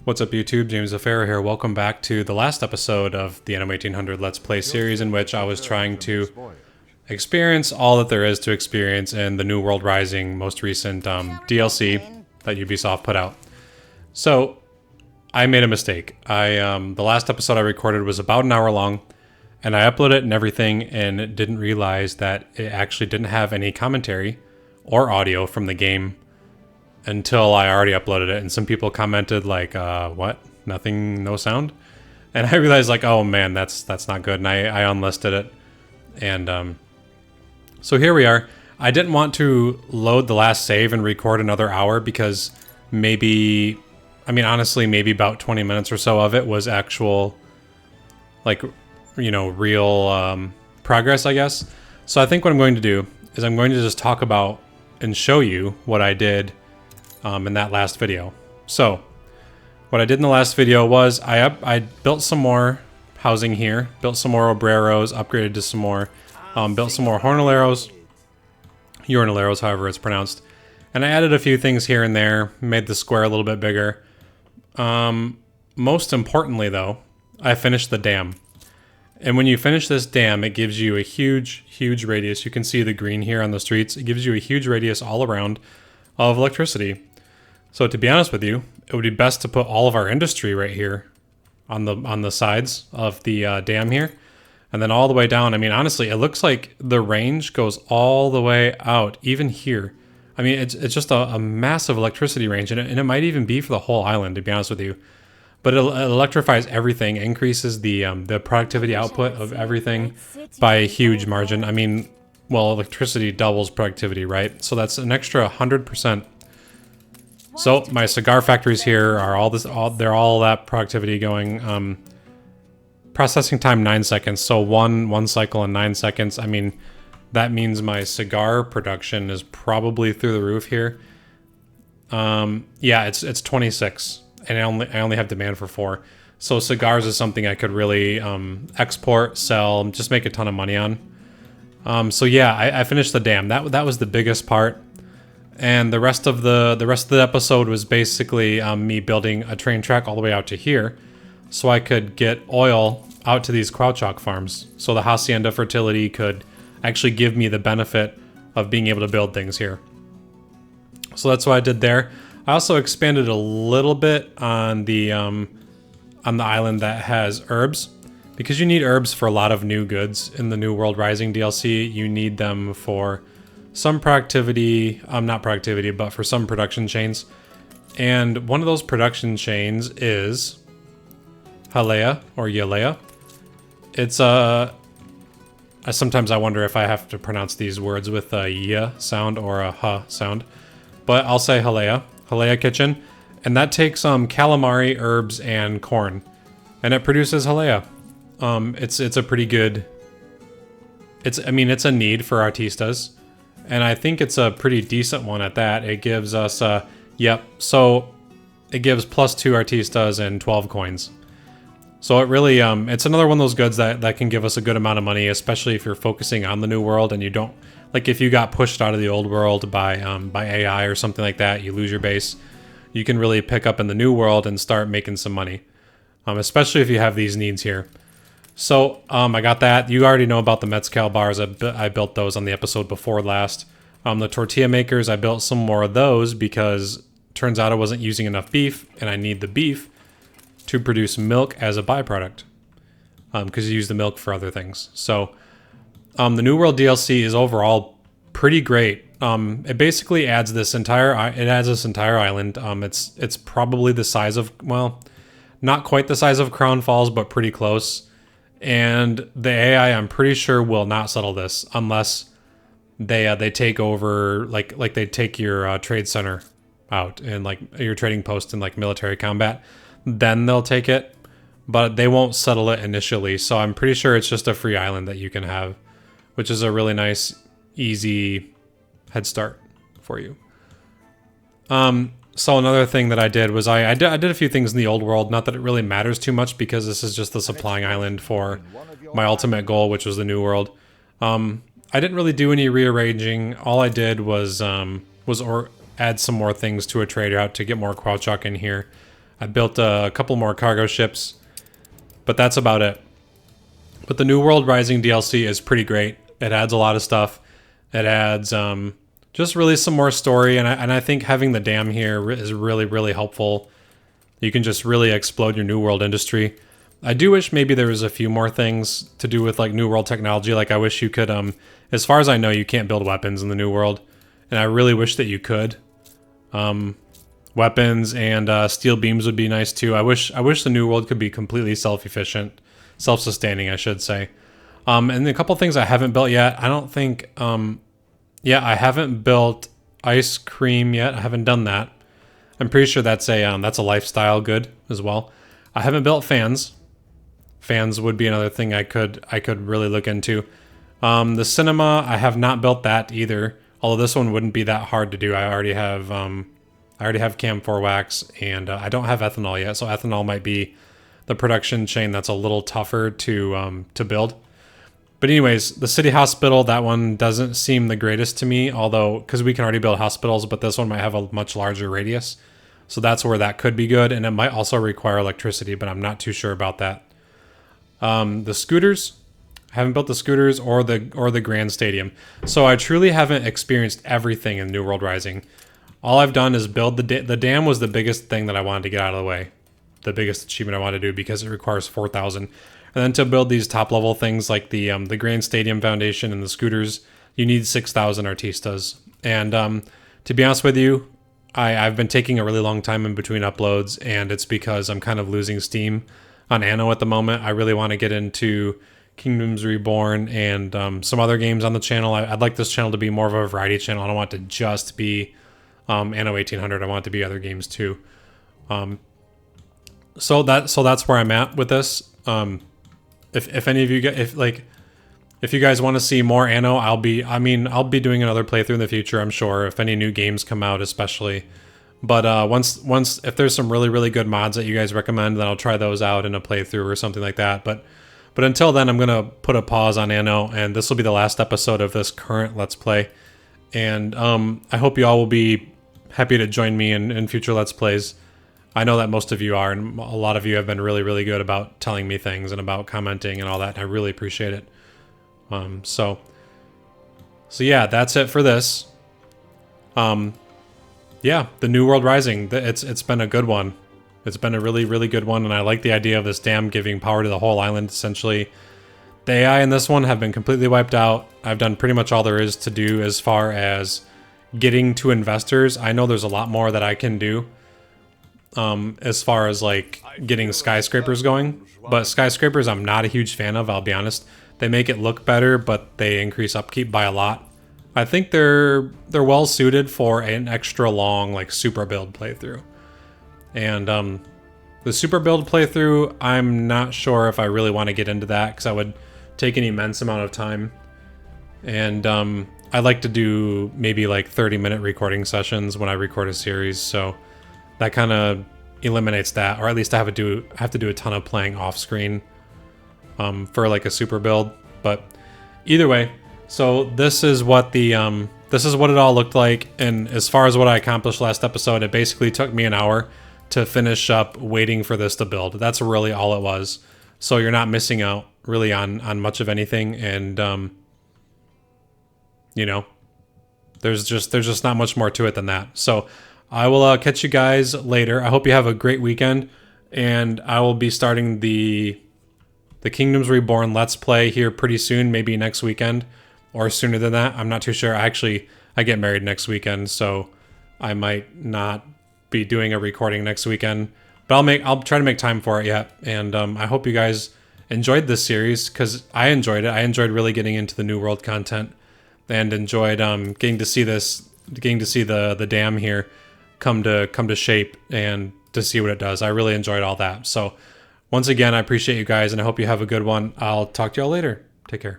What's up YouTube, James Affair here. Welcome back to the last episode of the Anno 1800 Let's Play series, in which I was trying to experience all that there is to experience in the New World Rising most recent DLC that Ubisoft put out. So, I made a mistake. The last episode I recorded was about an hour long, and I uploaded it and everything, and didn't realize that it actually didn't have any commentary or audio from the game until I already uploaded it, and some people commented like, what? Nothing, no sound? And I realized like, oh man, that's not good, and I unlisted it. And so here we are. I didn't want to load the last save and record another hour because maybe, I mean honestly, maybe about 20 minutes or so of it was actual, like, you know, real progress, I guess. So I think what I'm going to do is I'm going to just talk about and show you what I did in that last video. So what I did in the last video was I built some more housing here, built some more obreros, upgraded to some more, built some more hornaleros, urinaleros, however it's pronounced, and I added a few things here and there, made the square a little bit bigger. Most importantly though, I finished the dam. And when you finish this dam, it gives you a huge radius. You can see the green here on the streets. It gives you a huge radius all around of electricity. So to be honest with you, it would be best to put all of our industry right here on the sides of the dam here, and then all the way down. I mean, honestly, it looks like the range goes all the way out, even here. I mean, it's just a massive electricity range, and it might even be for the whole island, to be honest with you. But it electrifies everything, increases the productivity output of everything by a huge margin. I mean, well, electricity doubles productivity, right? So that's an extra 100%. So my cigar factories here are they're all that productivity going. Processing time 9 seconds, so one cycle in 9 seconds. I mean, that means my cigar production is probably through the roof here. Yeah, it's 26, and I only have demand for 4. So cigars is something I could really export, sell, just make a ton of money on. So yeah, I finished the dam. That was the biggest part. And the rest of the episode was basically me building a train track all the way out to here, so I could get oil out to these Crouchock farms. So the Hacienda Fertility could actually give me the benefit of being able to build things here. So that's what I did there. I also expanded a little bit on the island that has herbs, because you need herbs for a lot of new goods in the New World Rising DLC. You need them for some productivity, not productivity, but for some production chains. And one of those production chains is Halea, or Yalea. It's sometimes I wonder if I have to pronounce these words with a y sound or a h sound, but I'll say Halea Kitchen, and that takes calamari, herbs, and corn, and it produces Halea. It's a pretty good. I mean, it's a need for Artistas. And I think it's a pretty decent one at that. It gives us, yep, so it gives +2 Artistas and 12 coins. So it really, it's another one of those goods that can give us a good amount of money, especially if you're focusing on the new world and you don't, like if you got pushed out of the old world by AI or something like that, you lose your base, you can really pick up in the new world and start making some money, especially if you have these needs here. So, I got that. You already know about the Mezcal bars. I built those on the episode before last. The tortilla makers, I built some more of those because turns out I wasn't using enough beef, and I need the beef to produce milk as a byproduct, because you use the milk for other things. So, the New World DLC is overall pretty great. It basically adds this entire island. It's probably the size of, well, not quite the size of Crown Falls, but pretty close. And the AI, I'm pretty sure, will not settle this unless they take over, like they take your trade center out and like your trading post in like military combat. Then they'll take it, but they won't settle it initially. So I'm pretty sure it's just a free island that you can have, which is a really nice, easy head start for you. So another thing that I did was I did a few things in the old world. Not that it really matters too much because this is just the supplying island for my ultimate goal, which was the new world. I didn't really do any rearranging. All I did was add some more things to a trader out to get more Crouchock in here. I built a couple more cargo ships, but that's about it. But the New World Rising DLC is pretty great. It adds a lot of stuff. It adds just really some more story, and I think having the dam here is really, really helpful. You can just really explode your New World industry. I do wish maybe there was a few more things to do with like New World technology. Like I wish you could, as far as I know, you can't build weapons in the New World, and I really wish that you could. Weapons and steel beams would be nice too. I wish the New World could be completely self-efficient, self-sustaining, I should say. And a couple things I haven't built yet. I don't think, yeah, I haven't built ice cream yet. I haven't done that. I'm pretty sure that's a lifestyle good as well. I haven't built fans. Fans would be another thing I could really look into. The cinema, I have not built that either. Although this one wouldn't be that hard to do. I already have Cam4 wax, and I don't have ethanol yet. So ethanol might be the production chain that's a little tougher to build. But anyways, the city hospital, that one doesn't seem the greatest to me, although, because we can already build hospitals, but this one might have a much larger radius. So that's where that could be good, and it might also require electricity, but I'm not too sure about that. The scooters, I haven't built the scooters or the Grand Stadium. So I truly haven't experienced everything in New World Rising. All I've done is build the dam was the biggest thing that I wanted to get out of the way. The biggest achievement I wanted to do because it requires 4,000. And then to build these top level things like the Grand Stadium Foundation and the scooters, you need 6,000 Artistas. And to be honest with you, I've been taking a really long time in between uploads, and it's because I'm kind of losing steam on Anno at the moment. I really want to get into Kingdoms Reborn and some other games on the channel. I'd like this channel to be more of a variety channel. I don't want it to just be Anno 1800. I want it to be other games too. So that's where I'm at with this. If any of you if you guys want to see more Anno, I'll be doing another playthrough in the future, I'm sure, if any new games come out especially. But once if there's some really, really good mods that you guys recommend, then I'll try those out in a playthrough or something like that. But until then, I'm going to put a pause on Anno, and this will be the last episode of this current Let's Play. And I hope you all will be happy to join me in future Let's Plays. I know that most of you are, and a lot of you have been really, really good about telling me things and about commenting and all that, and I really appreciate it. So yeah, that's it for this. Yeah, the New World Rising, it's been a good one. It's been a really, really good one, and I like the idea of this dam giving power to the whole island, essentially. The AI in this one have been completely wiped out. I've done pretty much all there is to do as far as getting to investors. I know there's a lot more that I can do. As far as like getting skyscrapers going, but skyscrapers I'm not a huge fan of, I'll be honest. They make it look better, but they increase upkeep by a lot. I think they're well suited for an extra long like super build playthrough. And the super build playthrough, I'm not sure if I really want to get into that because that would take an immense amount of time. And I like to do maybe like 30-minute recording sessions when I record a series, so that kind of eliminates that, or at least I have to do a ton of playing off screen for like a super build. But either way, so this is what this is what it all looked like. And as far as what I accomplished last episode, it basically took me an hour to finish up waiting for this to build. That's really all it was. So you're not missing out really on much of anything, and you know, there's just not much more to it than that. So I will catch you guys later. I hope you have a great weekend, and I will be starting the Kingdoms Reborn Let's Play here pretty soon, maybe next weekend or sooner than that. I'm not too sure. I get married next weekend, so I might not be doing a recording next weekend, but I'll try to make time for it yet. And I hope you guys enjoyed this series, because I enjoyed it. I enjoyed really getting into the New World content, and enjoyed getting to see the dam here come to shape and to see what it does. I really enjoyed all that. So once again, I appreciate you guys, and I hope you have a good one. I'll talk to y'all later. Take care.